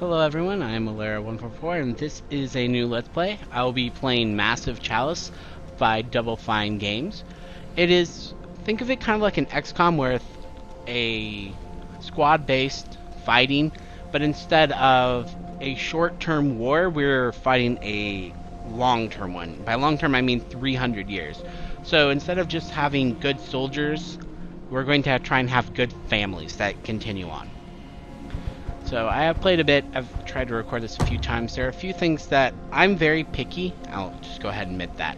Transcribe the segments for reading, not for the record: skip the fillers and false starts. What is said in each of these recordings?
Hello everyone, I am Alera144 and this is a new Let's Play. I will be playing Massive Chalice by Double Fine Games. Think of it kind of like an XCOM with a squad-based fighting, but instead of a short-term war, we're fighting a long-term one. By long-term, I mean 300 years. So instead of just having good soldiers, we're going to try and have good families that continue on. So I have played a bit. I've tried to record this a few times. There are a few things that I'm very picky. I'll just go ahead and admit that.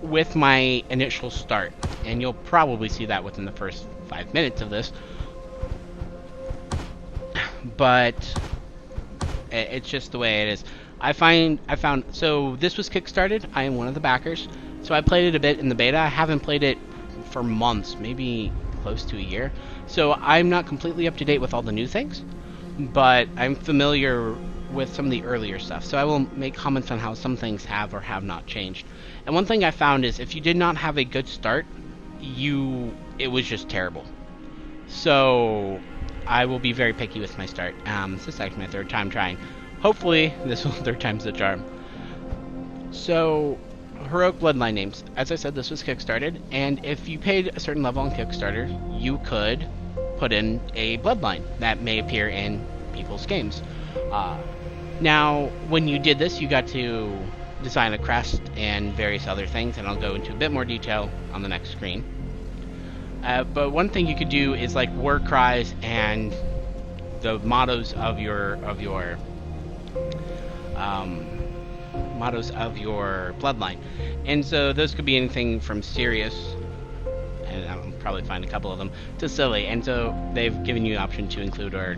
With my initial start. And you'll probably see that within the first 5 minutes of this. But it's just the way it is. So this was kickstarted. I am one of the backers. So I played it a bit in the beta. I haven't played it for months, maybe close to a year. So I'm not completely up to date with all the new things, but I'm familiar with some of the earlier stuff. So I will make comments on how some things have or have not changed. And one thing I found is if you did not have a good start, it was just terrible. So I will be very picky with my start. This is actually my third time trying. Hopefully this will third time's the charm. So heroic bloodline names. As I said, this was kickstarted, and if you paid a certain level on Kickstarter, you could put in a bloodline that may appear in people's games. Now, when you did this, you got to design a crest and various other things, and I'll go into a bit more detail on the next screen. But one thing you could do is like war cries and the mottos of your bloodline. And so those could be anything from serious, and I'll probably find a couple of them, to silly. And so they've given you an option to include or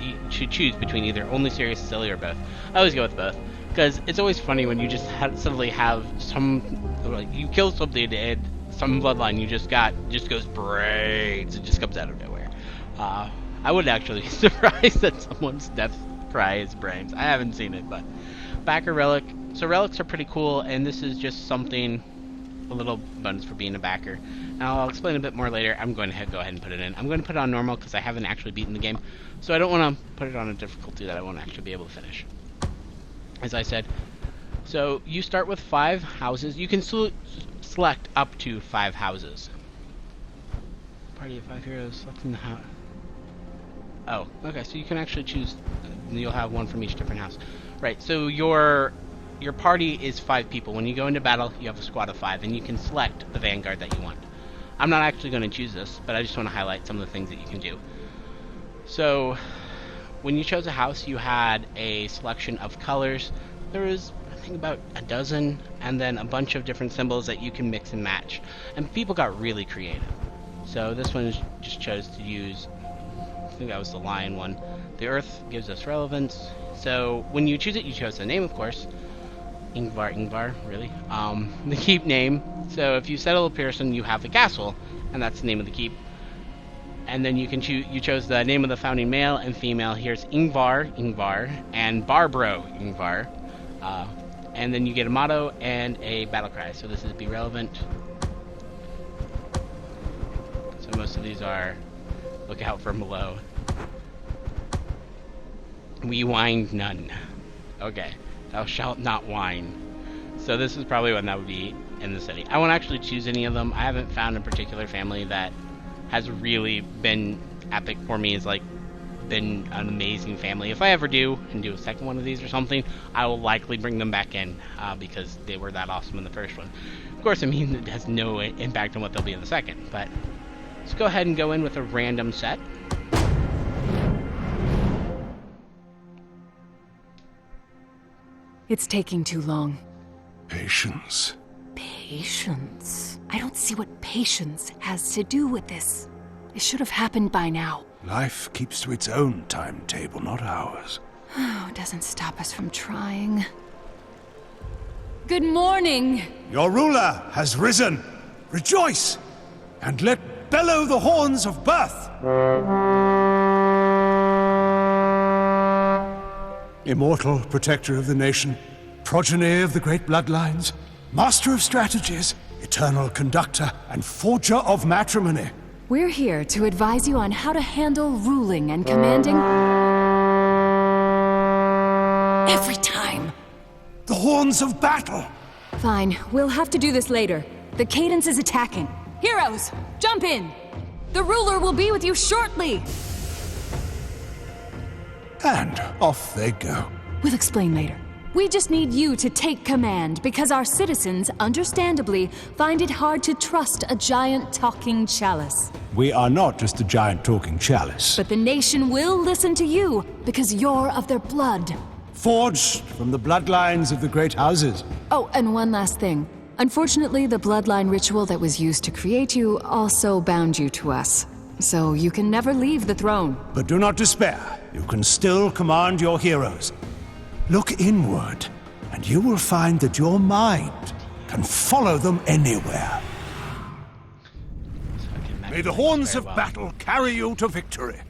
you should choose between either only serious, silly, or both. I always go with both, because it's always funny when you just suddenly have you kill something and some bloodline you just goes brains. It just comes out of nowhere. I would actually be surprised that someone's death cry is brains. I haven't seen it, but backer relic. So relics are pretty cool, and this is just something, a little bonus for being a backer. And I'll explain a bit more later. I'm going to go ahead and put it in. I'm going to put it on normal because I haven't actually beaten the game, so I don't want to put it on a difficulty that I won't actually be able to finish. As I said, so you start with 5 houses. You can select up to 5 houses. Party of 5 heroes selecting the house. Oh, okay, so you can actually choose, you'll have one from each different house. Right, so your party is 5 people. When you go into battle, you have a squad of 5, and you can select the vanguard that you want. I'm not actually going to choose this, but I just want to highlight some of the things that you can do. So, when you chose a house, you had a selection of colors. There was, I think, about a dozen, and then a bunch of different symbols that you can mix and match. And people got really creative. So this one just chose to use, I think that was the lion one. The earth gives us relevance. So when you choose it, you chose the name, of course. Ingvar, really. The keep name. So if you settle a person, you have a castle, and that's the name of the keep. And then you can you chose the name of the founding male and female. Here's Ingvar, and Barbro, Ingvar. And then you get a motto and a battle cry. So this is be relevant. So most of these are look out from below. We whine none. Okay. Thou shalt not whine. So this is probably one that would be in the city. I won't actually choose any of them. I haven't found a particular family that has really been epic for me. It's like been an amazing family. If I ever do and do a second one of these or something, I will likely bring them back in because they were that awesome in the first one. Of course, I mean, it has no impact on what they'll be in the second, but let's go ahead and go in with a random set. It's taking too long. Patience. Patience? I don't see what patience has to do with this. It should have happened by now. Life keeps to its own timetable, not ours. Oh, doesn't stop us from trying. Good morning! Your ruler has risen. Rejoice, and let bellow the horns of birth. Immortal protector of the nation, progeny of the great bloodlines, master of strategies, eternal conductor, and forger of matrimony. We're here to advise you on how to handle ruling and commanding. Every time. The horns of battle! Fine, we'll have to do this later. The cadence is attacking. Heroes, jump in! The ruler will be with you shortly! And off they go. We'll explain later. We just need you to take command, because our citizens, understandably, find it hard to trust a giant talking chalice. We are not just a giant talking chalice. But the nation will listen to you, because you're of their blood. Forged from the bloodlines of the great houses. Oh, and one last thing. Unfortunately, the bloodline ritual that was used to create you also bound you to us. So you can never leave the throne. But do not despair. You can still command your heroes. Look inward, and you will find that your mind can follow them anywhere. May the horns of battle carry you to victory.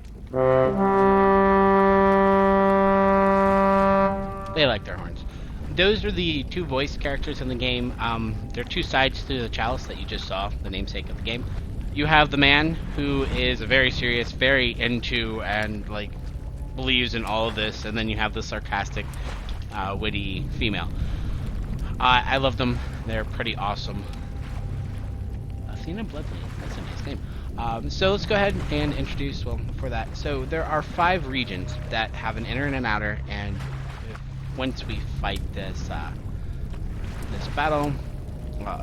They like their horns. Those are the two voice characters in the game. There are two sides to the Chalice that you just saw, the namesake of the game. You have the man who is very serious, very into, and like believes in all of this, and then you have the sarcastic, witty female. I love them. They're pretty awesome. Athena Bloodley, that's a nice name. So let's go ahead and introduce, well, before that. So there are 5 regions that have an inner and an outer, and once we fight this battle,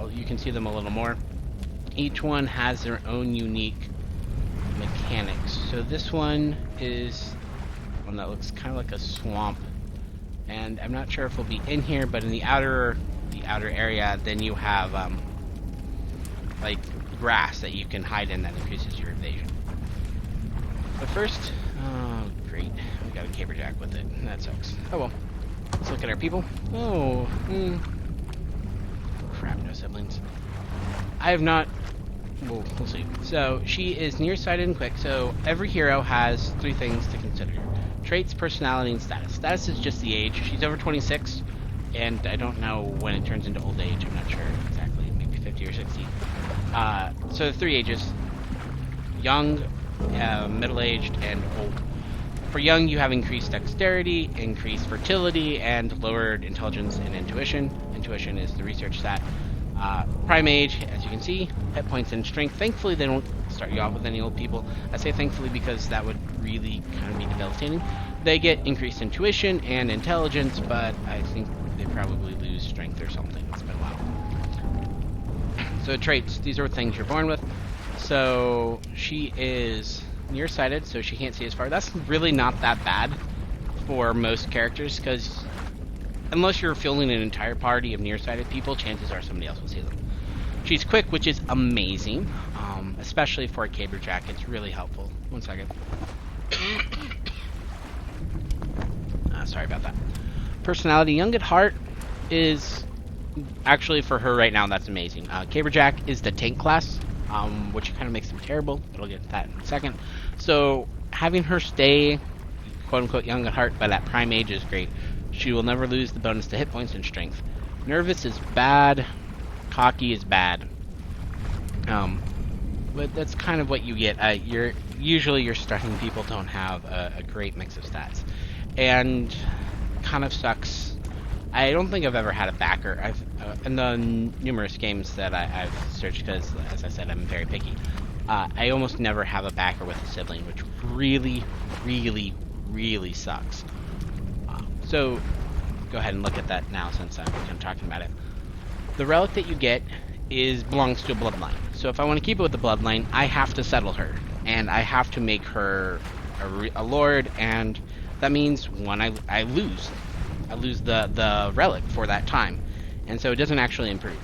you can see them a little more. Each one has their own unique mechanics. So this one is one that looks kind of like a swamp, and I'm not sure if it'll be in here, but in the outer area, then you have like grass that you can hide in that increases your evasion. But first, oh great, we got a caberjack with it. That sucks. Oh well. Let's look at our people. Oh, crap, no siblings. I have not. Well, we'll see. So she is nearsighted and quick. So every hero has 3 things to consider: traits, personality, and status. Status is just the age. She's over 26, and I don't know when it turns into old age. I'm not sure exactly. Maybe 50 or 60. So 3 ages: young, middle-aged, and old. For young, you have increased dexterity, increased fertility, and lowered intelligence and intuition. Intuition is the research stat. Prime age, as you can see, hit points and strength. Thankfully, they don't start you off with any old people. I say thankfully because that would really kind of be debilitating. They get increased intuition and intelligence, but I think they probably lose strength or something. It's been a while. So traits, these are things you're born with. So she is nearsighted, so she can't see as far. That's really not that bad for most characters, because unless you're fielding an entire party of nearsighted people, chances are somebody else will see them. She's quick, which is amazing, especially for a caberjack. It's really helpful. One second. Sorry about that. Personality, young at heart, is actually for her right now. That's amazing. Caberjack is the tank class, which kind of makes them terrible, but I'll get to that in a second. So having her stay, quote-unquote, young at heart by that prime age is great. She will never lose the bonus to hit points and strength. Nervous is bad. Cocky is bad. But that's kind of what you get. Usually your starting people don't have a great mix of stats. And kind of sucks. I don't think I've ever had a backer. In the numerous games that I've searched, because, as I said, I'm very picky. I almost never have a backer with a sibling, which really, really, really sucks. So, go ahead and look at that now, since I'm talking about it. The relic that you get belongs to a bloodline. So if I want to keep it with the bloodline, I have to settle her, and I have to make her a lord, and that means I lose the relic for that time, and so it doesn't actually improve.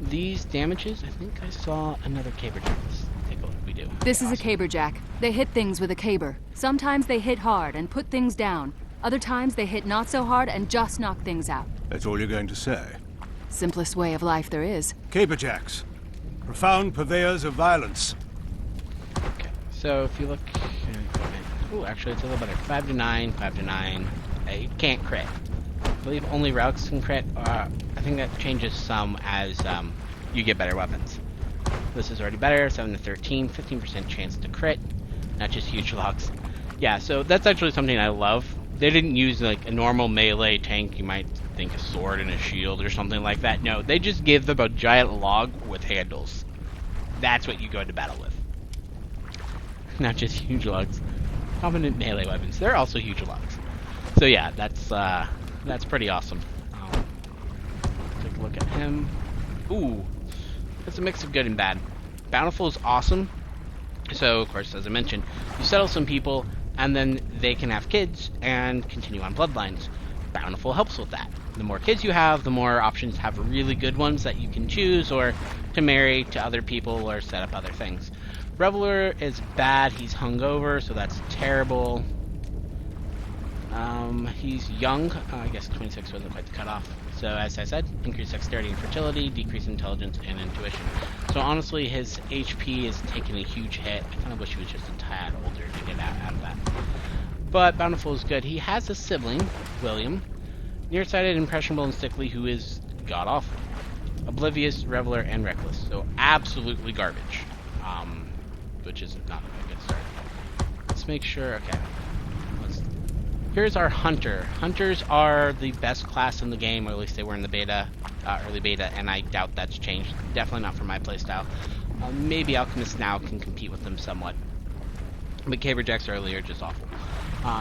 These damages, I think I saw another caberjack. Let's take a look. We do. This is a caberjack. They hit things with a caber. Sometimes they hit hard and put things down. Other times they hit not so hard and just knock things out. That's all you're going to say? Simplest way of life there is. Caberjacks. Profound purveyors of violence. Okay, so if you look... Ooh, actually it's a little better. 5 to 9, 5 to 9. You can't crit. I believe only relics can crit. I think that changes some as you get better weapons. This is already better. 7 to 13, 15% chance to crit. Not just huge logs. Yeah, so that's actually something I love. They didn't use like a normal melee tank. You might think a sword and a shield or something like that. No, they just give them a giant log with handles. That's what you go into battle with. Not just huge logs. Prominent melee weapons. They're also huge logs. So yeah, that's pretty awesome. Take a look at him. Ooh, it's a mix of good and bad. Bountiful is awesome. So, of course, as I mentioned, you settle some people, and then they can have kids and continue on bloodlines. Bountiful helps with that. The more kids you have, the more options to have really good ones that you can choose, or to marry to other people, or set up other things. Reveler is bad. He's hungover, so that's terrible. He's young. I guess 26 wasn't quite the cutoff. So, as I said, increased dexterity and fertility, decreased intelligence and intuition. So, honestly, his HP is taking a huge hit. I kind of wish he was just a tad older to get out of that. But Bountiful is good. He has a sibling, William, nearsighted, impressionable, and sickly, who is god-awful. Oblivious, Reveler, and Reckless. So, absolutely garbage. Which is not a good start. Let's make sure, okay. Here's our Hunter. Hunters are the best class in the game, or at least they were in the beta, early beta, and I doubt that's changed. Definitely not for my playstyle. Maybe Alchemists now can compete with them somewhat. But Caberjacks earlier, just awful.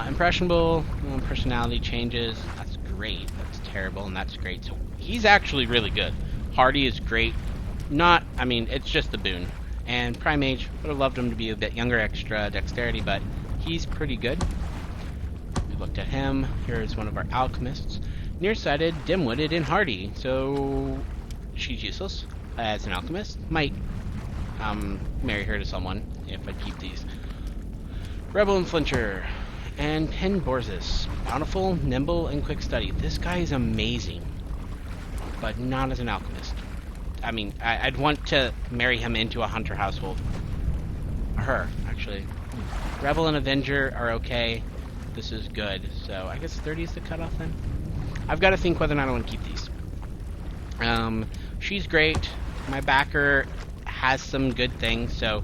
Impressionable, personality changes, that's great. That's terrible, and that's great. So he's actually really good. Hardy is great. It's just a boon. And Primate, would have loved him to be a bit younger, extra dexterity, but he's pretty good. We looked at him. Here's one of our alchemists. Nearsighted, dim-witted, and hardy. So she's useless as an alchemist. Might marry her to someone if I keep these. Rebel and Flincher. And Pen Borzis. Bountiful, nimble, and quick study. This guy is amazing, but not as an alchemist. I'd want to marry him into a hunter household. Her, actually. Rebel and Avenger are okay. This is good. So, I guess 30 is the cutoff then? I've got to think whether or not I want to keep these. She's great. My backer has some good things, so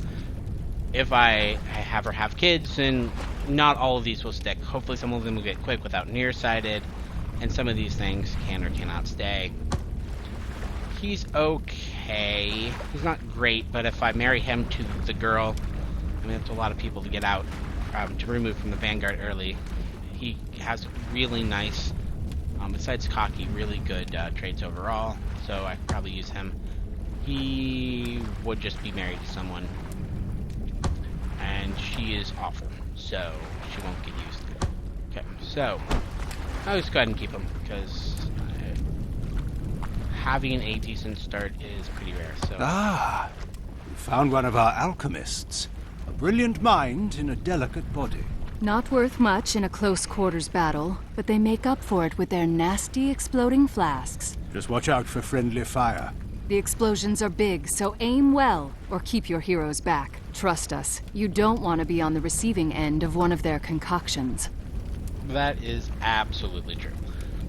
if I have her have kids, then not all of these will stick. Hopefully some of them will get quick without nearsighted, and some of these things can or cannot stay. He's okay. He's not great, but if I marry him to the girl, it's a lot of people to get out, to remove from the Vanguard early. He has really nice, besides cocky, really good traits overall, so I could probably use him. He would just be married to someone, and she is awful, so she won't get used. Okay, so I'll just go ahead and keep him, because having a decent start is pretty rare, so... Ah, you found one of our alchemists. A brilliant mind in a delicate body. Not worth much in a close quarters battle, but they make up for it with their nasty exploding flasks. Just watch out for friendly fire. The explosions are big, so aim well, or keep your heroes back. Trust us, you don't want to be on the receiving end of one of their concoctions. That is absolutely true.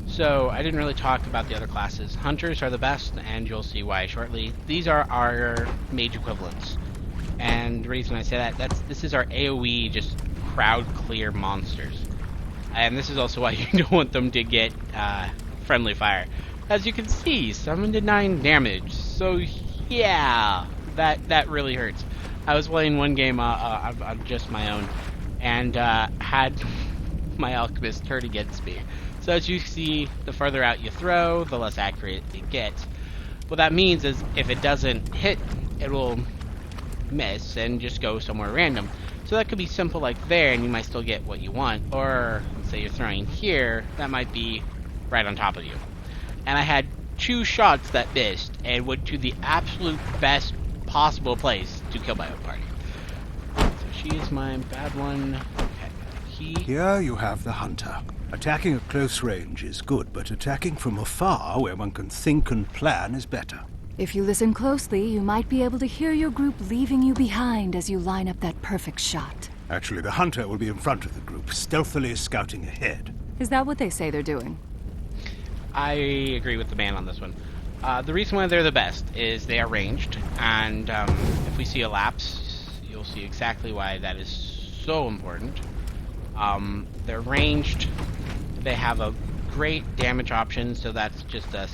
So, I didn't really talk about the other classes. Hunters are the best, and you'll see why shortly. These are our mage equivalents. And the reason I say that, this is our AoE, just crowd clear monsters. And this is also why you don't want them to get friendly fire. As you can see, 7 to 9 damage. So, yeah, that really hurts. I was playing one game on just my own, and had my alchemist turn against me. So as you see, the further out you throw, the less accurate it gets. What that means is if it doesn't hit, it will miss and just go somewhere random. So that could be simple like there, and you might still get what you want. Or, let's say you're throwing here, that might be right on top of you. And I had 2 shots that missed, and went to the absolute best possible place to kill my own party. So she is my bad one. Okay. Here you have the hunter. Attacking at close range is good, but attacking from afar, where one can think and plan, is better. If you listen closely, you might be able to hear your group leaving you behind as you line up that perfect shot. Actually, the hunter will be in front of the group, stealthily scouting ahead. Is that what they say they're doing? I agree with the man on this one. The reason why they're the best is they are ranged, and if we see a lapse, you'll see exactly why that is so important. They're ranged, They have a great damage option, so that's just a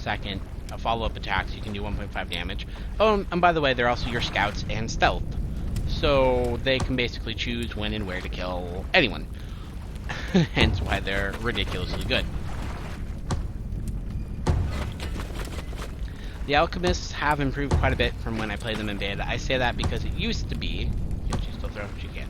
follow-up attack, so you can do 1.5 damage. Oh, and by the way, they're also your scouts and stealth, so they can basically choose when and where to kill anyone. Hence why they're ridiculously good. The alchemists have improved quite a bit from when I played them in beta. I say that because it used to be... Can she still throw? She can.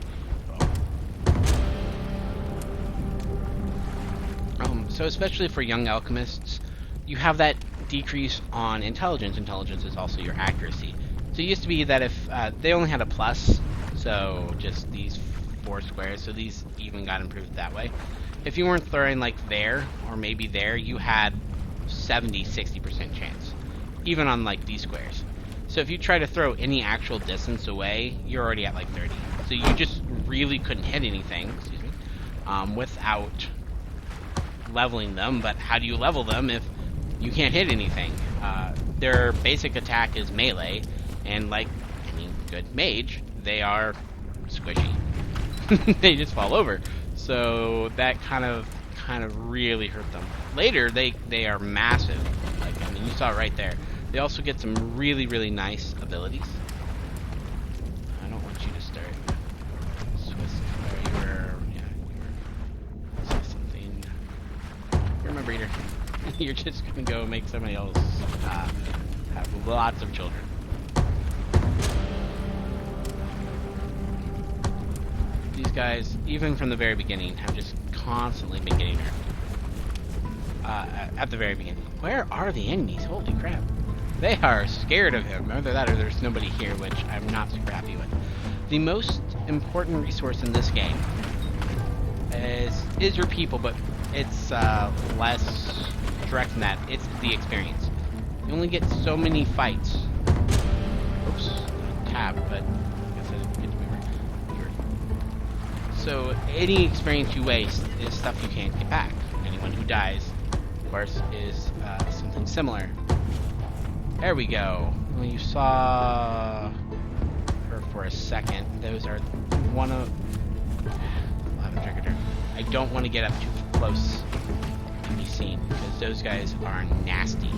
So especially for young alchemists, you have that decrease on intelligence. Intelligence is also your accuracy. So it used to be that if they only had a plus, so just these 4 squares, so these even got improved that way. If you weren't throwing like there, or maybe there, you had 70-60% chance, even on like these squares. So if you try to throw any actual distance away, you're already at like 30. So you just really couldn't hit anything, excuse me, without leveling them. But how do you level them if you can't hit anything? Their basic attack is melee, and like any good mage, they are squishy. They just fall over. So that kind of really hurt them. Later, they are massive. Like, I mean, you saw it right there. They also get some really nice abilities. I don't want you to start. Say something. You're my breeder. You're just gonna go make somebody else have lots of children. These guys, even from the very beginning, have just constantly been getting hurt. At the very beginning. Where are the enemies? Holy crap. They are scared of him. Either that or there's nobody here, which I'm not super happy with. The most important resource in this game is your people, but it's less direct than that. It's the experience. You only get so many fights. Oops. Tab, but I guess I didn't get to move here. So any experience you waste is stuff you can't get back. Anyone who dies, of course, is something similar. There we go. Well, you saw her for a second. Those are one of... I haven't triggered her. I don't want to get up too close and be seen, because those guys are nasty.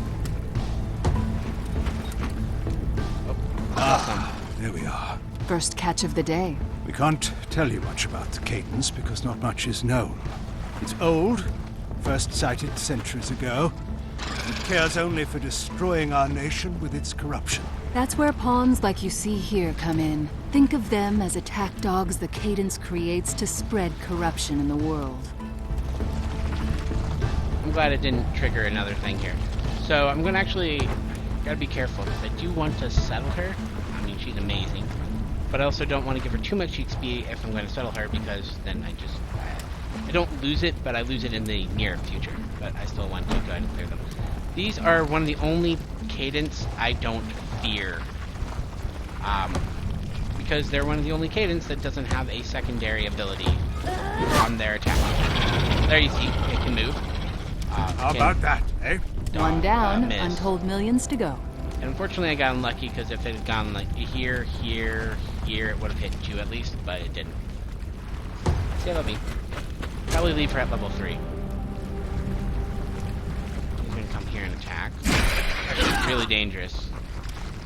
Oh, awesome. There we are. First catch of the day. We can't tell you much about the cadence because not much is known. It's old, first sighted centuries ago. It cares only for destroying our nation with its corruption. That's where pawns like you see here come in. Think of them as attack dogs the cadence creates to spread corruption in the world. I'm glad it didn't trigger another thing here. So I'm gonna actually gotta be careful, because I do want to settle her. I mean, she's amazing, but I also don't want to give her too much XP if I'm going to settle her, because then I don't lose it, but I lose it in the near future. But I still want to go ahead and clear them. These are one of the only cadence I don't fear, because they're one of the only cadence that doesn't have a secondary ability on their attack. There you see, it can move. How about that, eh? One down, untold millions to go. And unfortunately, I got unlucky, because if it had gone like here, it would have hit you at least, but it didn't. Say let me. Probably leave her at level 3. He's gonna come here and attack. Actually, really dangerous.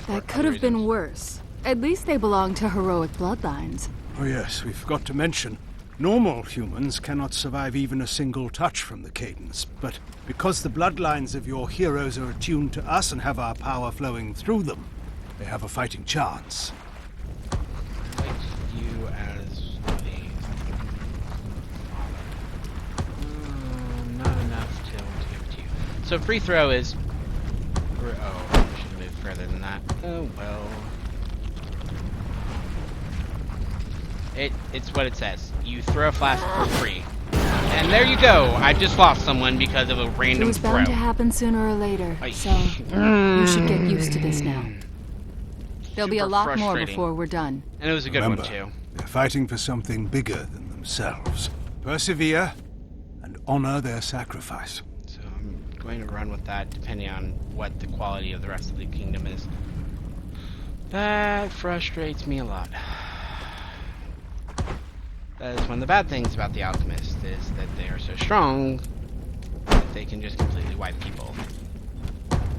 That could have been worse. At least they belong to heroic bloodlines. Oh yes, we forgot to mention, normal humans cannot survive even a single touch from the cadence, but because the bloodlines of your heroes are attuned to us and have our power flowing through them, they have a fighting chance. Like you as not enough to give to you. So free throw is... Oh, I should have moved further than that. Oh, well... It's what it says. You throw a flask for free. And there you go! I just lost someone because of a random It was throw. bound to happen sooner or later, so you should get used to this now. There'll be a lot more before we're done. And it was a good one, too. They're fighting for something bigger than themselves. Persevere and honor their sacrifice. So I'm going to run with that, depending on what the quality of the rest of the kingdom is. That frustrates me a lot. That is one of the bad things about the alchemists, is that they are so strong, they can just completely wipe people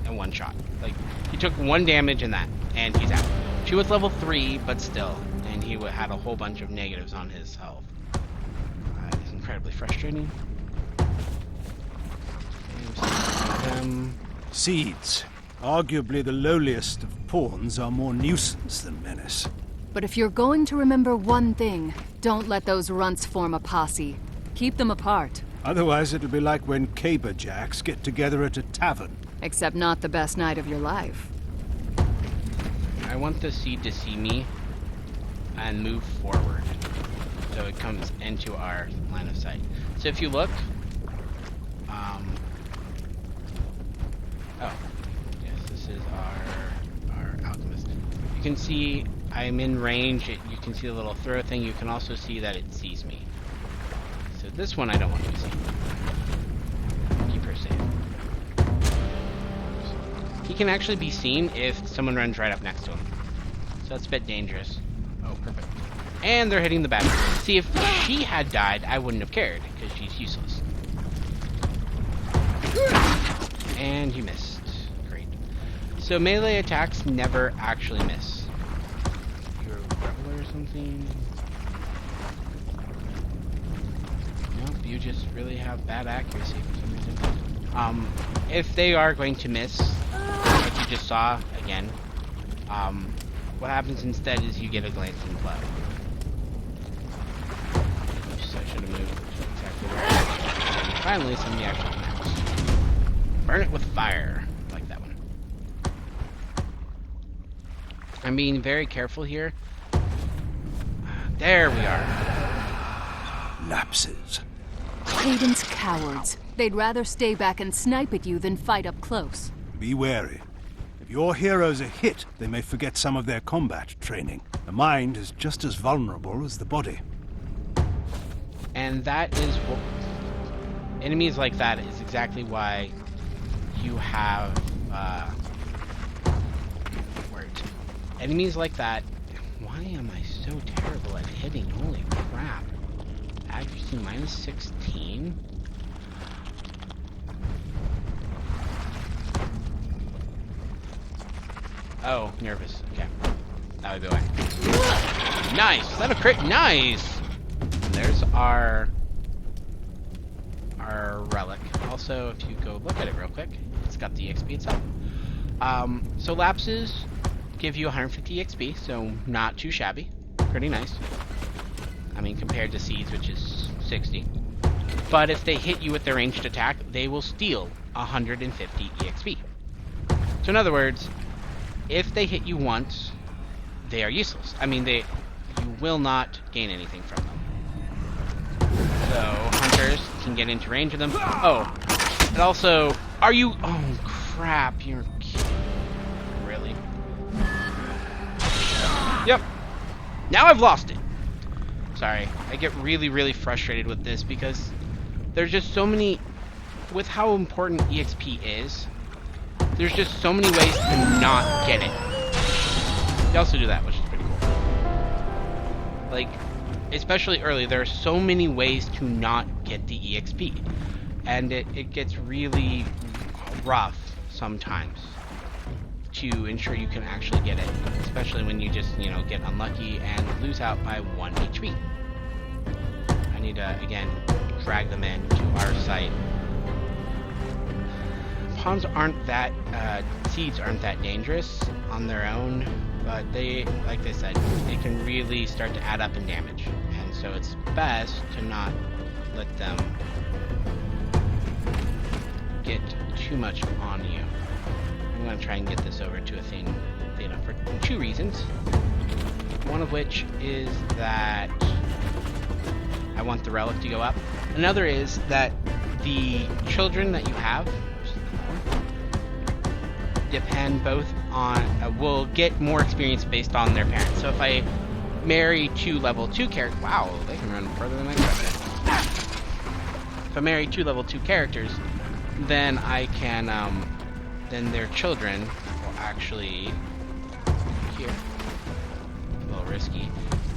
in one shot. Like, he took 1 damage in that, and he's out. She was level 3, but still, and he had a whole bunch of negatives on his health. It's incredibly frustrating. Seeds. Arguably the lowliest of pawns are more nuisance than menace. But if you're going to remember one thing, don't let those runts form a posse. Keep them apart. Otherwise it'll be like when caberjacks get together at a tavern. Except not the best night of your life. I want the seed to see me and move forward, so it comes into our line of sight. So if you look, oh, yes, this is our alchemist. You can see I'm in range. You can see the little throw thing. You can also see that it sees me. So this one I don't want to see. Keep her safe. He can actually be seen if someone runs right up next to him. So that's a bit dangerous. Oh, perfect. And they're hitting the battery. See, if she had died, I wouldn't have cared, because she's useless. And you missed. Great. So melee attacks never actually miss. You're a rebel or something? Nope, you just really have bad accuracy for some reason. If they are going to miss, like you just saw, again, what happens instead is you get a glancing blow. Oops, I should have moved exactly where. And finally, somebody actually connects. Burn it with fire. I like that one. I'm being very careful here. There we are. Lapses. Cadence cowards. They'd rather stay back and snipe at you than fight up close. Be wary. If your heroes are hit, they may forget some of their combat training. The mind is just as vulnerable as the body. And that is what... Enemies like that is exactly why you have... words. Enemies like that... Why am I so terrible at hitting? Holy crap. Accuracy minus 16? Oh, nervous. Okay. That would be why. Nice! Is that a crit? Nice! And there's our relic. Also, if you go look at it real quick, it's got the XP itself. So lapses give you 150 XP, so not too shabby. Pretty nice. I mean, compared to seeds, which is 60. But if they hit you with their ranged attack, they will steal 150 EXP. So in other words, if they hit you once, they are useless. I mean, you will not gain anything from them. So hunters can get into range of them. Oh, and also, are you? Oh crap! You're kidding. Really? Yep. Now I've lost it. Sorry, I get really, really frustrated with this because there's just so many. With how important EXP is, there's just so many ways to not get it. You also do that, which is pretty cool. Like, especially early, there are so many ways to not get the EXP. And it gets really rough sometimes to ensure you can actually get it. Especially when you just, get unlucky and lose out by 1 HP. I need to, again, drag them in to our site. Pawns aren't that, seeds aren't that dangerous on their own, but they, like they said, they can really start to add up in damage. And so it's best to not let them get too much on you. I'm going to try and get this over to Athena for 2 reasons. One of which is that I want the relic to go up. Another is that the children that you have depend both on, will get more experience based on their parents. So if I marry 2 level 2 characters, wow, they can run further than I expected. If I marry 2 level 2 characters, then I can, then their children will actually, here, a little risky,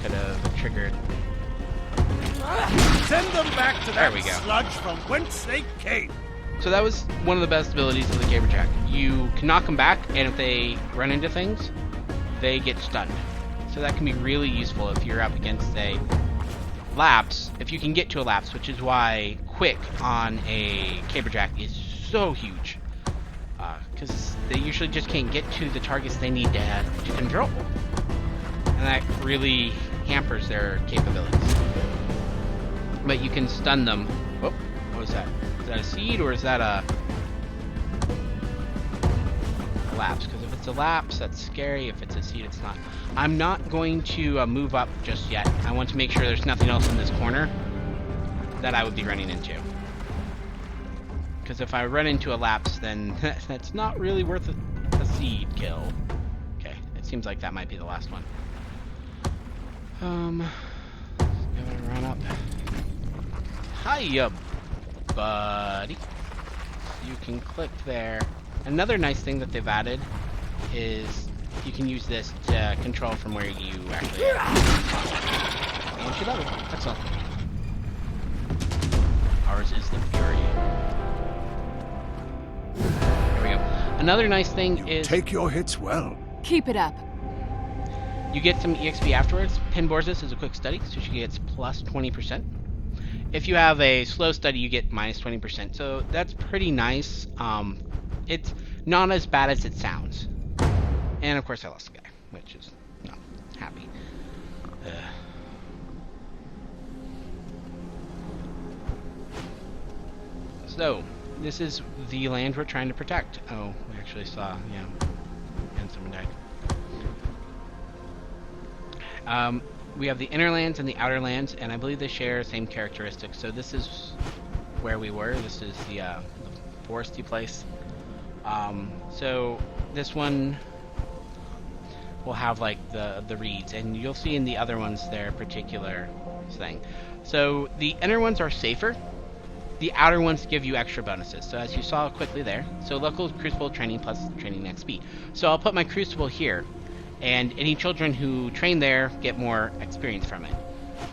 could have triggered. Send them back to There that we go. sludge from whence they came. So that was one of the best abilities of the Caberjack. You can knock them back, and if they run into things, they get stunned. So that can be really useful if you're up against a lapse, if you can get to a lapse, which is why quick on a Caberjack is so huge. Because they usually just can't get to the targets they need to control. And that really hampers their capabilities. But you can stun them. Whoop, what was that? Is that a seed or is that a lapse? Because if it's a lapse, that's scary. If it's a seed, it's not. I'm not going to move up just yet. I want to make sure there's nothing else in this corner that I would be running into. Because if I run into a lapse, then that's not really worth a seed kill. Okay, it seems like that might be the last one. Gonna run up. Hiya, buddy. You can click there. Another nice thing that they've added is you can use this to control from where you actually are. And she leveled. Excellent. Ours is the Fury. There we go. Another nice thing is... Take your hits well. Keep it up. You get some EXP afterwards. Pin Borzis is a quick study, so she gets plus 20%. If you have a slow study, you get minus 20%. So that's pretty nice. It's not as bad as it sounds. And of course I lost the guy, which is not happy. So, this is the land we're trying to protect. Oh, we actually saw, yeah, and someone died. We have the inner lands and the outer lands, and I believe they share the same characteristics. So this is where we were. This is the foresty place. So this one will have like the reeds, and you'll see in the other ones their particular thing. So the inner ones are safer. The outer ones give you extra bonuses. So as you saw quickly there, so local Crucible training plus training XP. So I'll put my Crucible here, and any children who train there get more experience from it.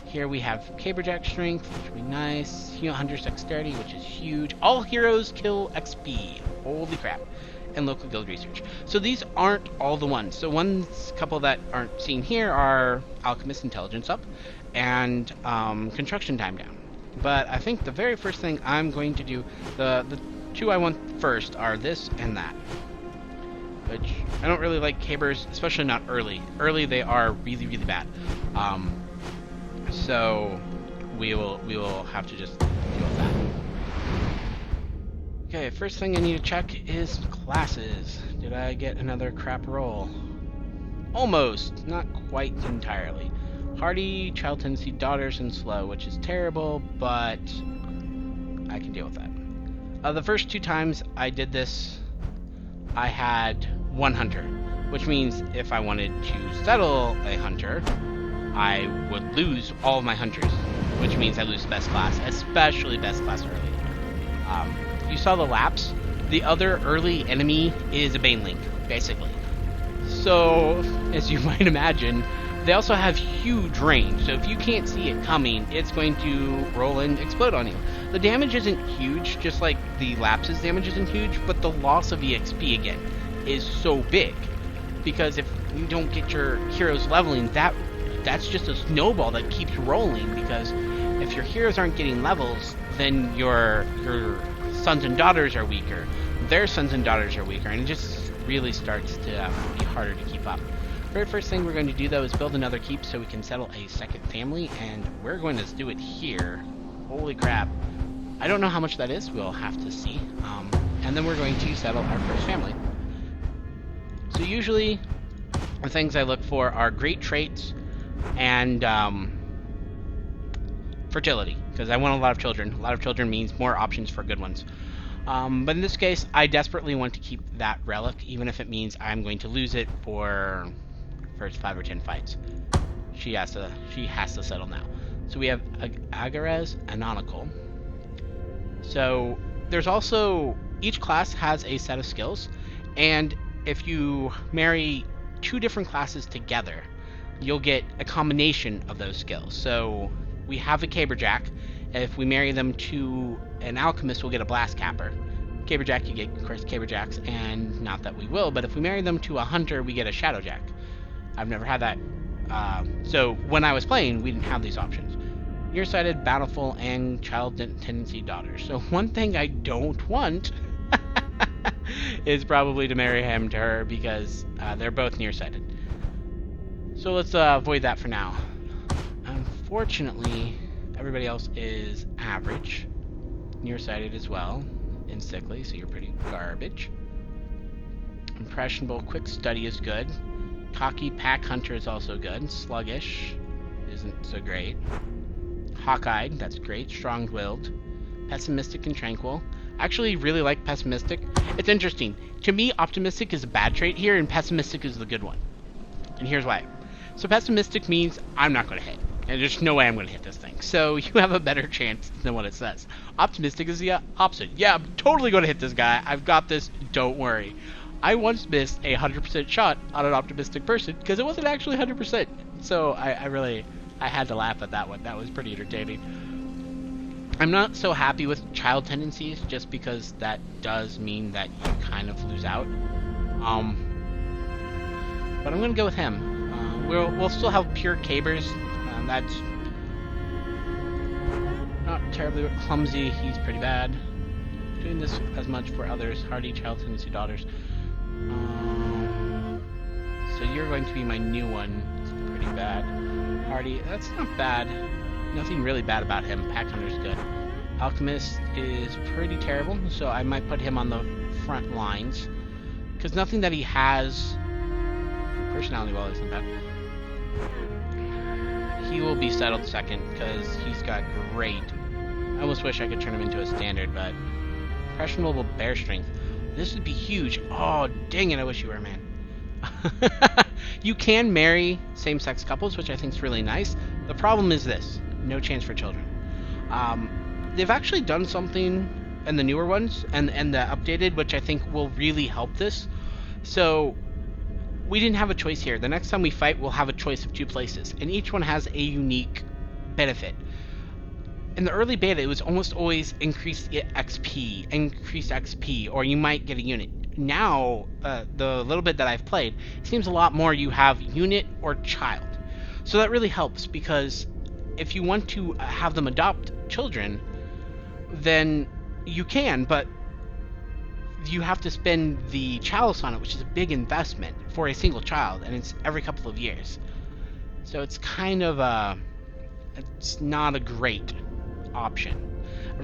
Here we have Caberjack Strength, which would be nice. Hunter's Dexterity, which is huge. All heroes kill XP. Holy crap. And local guild research. So these aren't all the ones. So couple that aren't seen here are Alchemist Intelligence up and Construction Time down. But I think the very first thing I'm going to do, the two I want first are this and that. Which I don't really like Cabers, especially not early. Early they are really, really bad. So we will have to just deal with that. Okay, first thing I need to check is classes. Did I get another crap roll? Almost, not quite entirely. Hardy, Child Tendency, Daughters, and Slow, which is terrible, but I can deal with that. The first two times I did this, I had one hunter, which means if I wanted to settle a hunter, I would lose all of my hunters, which means I lose best class, especially best class early. You saw the lapse. The other early enemy is a Baneling, basically. So, as you might imagine, they also have huge range, so if you can't see it coming, it's going to roll and explode on you. The damage isn't huge, just like the lapses damage isn't huge, but the loss of EXP again is so big. Because if you don't get your heroes leveling, that's just a snowball that keeps rolling, because if your heroes aren't getting levels, then your sons and daughters are weaker, their sons and daughters are weaker, and it just really starts to be harder to keep up. Very first thing we're going to do though is build another keep so we can settle a second family, and we're going to do it here. Holy crap. I don't know how much that is, we'll have to see. And then we're going to settle our first family. So usually the things I look for are great traits and fertility, because I want a lot of children. A lot of children means more options for good ones. But in this case, I desperately want to keep that relic, even if it means I'm going to lose it for first 5 or 10 fights. She has to settle now. So we have Agarez Anonical. So there's also, each class has a set of skills, and if you marry 2 different classes together, you'll get a combination of those skills. So we have a Caberjack, If we marry them to an alchemist, we'll get a blast capper. Caberjack, you get, of course, caberjacks, and not that we will, but if we marry them to a hunter, we get a shadowjack. I've never had that. So when I was playing, we didn't have these options. Nearsighted, bountiful, and child tendency daughters. So one thing I don't want is probably to marry him to her, because they're both nearsighted. So let's avoid that for now. Unfortunately, everybody else is average. Nearsighted as well. And sickly, so you're pretty garbage. Impressionable, quick study is good. Cocky, pack hunter is also good. Sluggish isn't so great. Hawk-eyed, that's great. Strong-willed. Pessimistic and tranquil. I actually really like pessimistic. It's interesting. To me, optimistic is a bad trait here, and pessimistic is the good one. And here's why. So pessimistic means I'm not going to hit. And there's no way I'm going to hit this thing. So you have a better chance than what it says. Optimistic is the opposite. Yeah, I'm totally going to hit this guy. I've got this. Don't worry. I once missed a 100% shot on an optimistic person because it wasn't actually 100%. So I had to laugh at that one. That was pretty entertaining. I'm not so happy with child tendencies just because that does mean that you kind of lose out. But I'm going to go with him. We'll still have pure cabers. That's not terribly clumsy. He's pretty bad. Doing this as much for others. Hardy, child tendency daughters. So you're going to be my new one. It's pretty bad. Hardy, that's not bad. Nothing really bad about him. Pack hunter's good. Alchemist is pretty terrible, so I might put him on the front lines. Because nothing that he has personality well isn't bad. He will be settled second because he's got great. I almost wish I could turn him into a standard, but impressionable bear strength. This would be huge. Oh, dang it! I wish you were a man. You can marry same-sex couples, which I think is really nice. The problem is this: no chance for children. They've actually done something in the newer ones and the updated, which I think will really help this. So we didn't have a choice here. The next time we fight, we'll have a choice of 2 places, and each one has a unique benefit. In the early beta, it was almost always increased XP, or you might get a unit. Now, the little bit that I've played, it seems a lot more you have unit or child. So that really helps, because if you want to have them adopt children, then you can, but you have to spend the Chalice on it, which is a big investment for a single child, and it's every couple of years. So it's kind of it's not a great option. I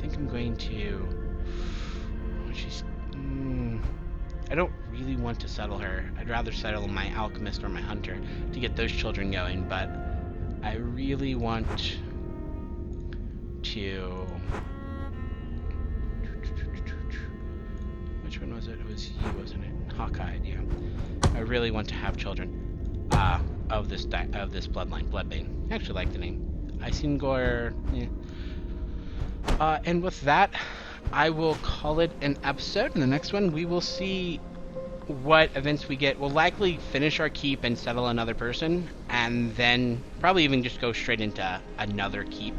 think I'm going to... I don't really want to settle her. I'd rather settle my alchemist or my hunter to get those children going, but I really want to... Which one was it? It was you, wasn't it? Hawkeye, yeah. I really want to have children of this bloodline, Bloodbane. I actually like the name. Isengor, yeah. And with that, I will call it an episode. In the next one, we will see what events we get. We'll likely finish our keep and settle another person, and then probably even just go straight into another keep.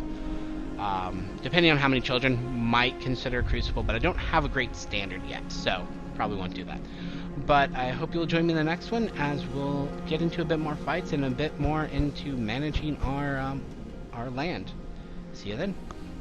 Depending on how many children, might consider Crucible, but I don't have a great standard yet, so probably won't do that. But I hope you'll join me in the next one, as we'll get into a bit more fights and a bit more into managing our land. See you then.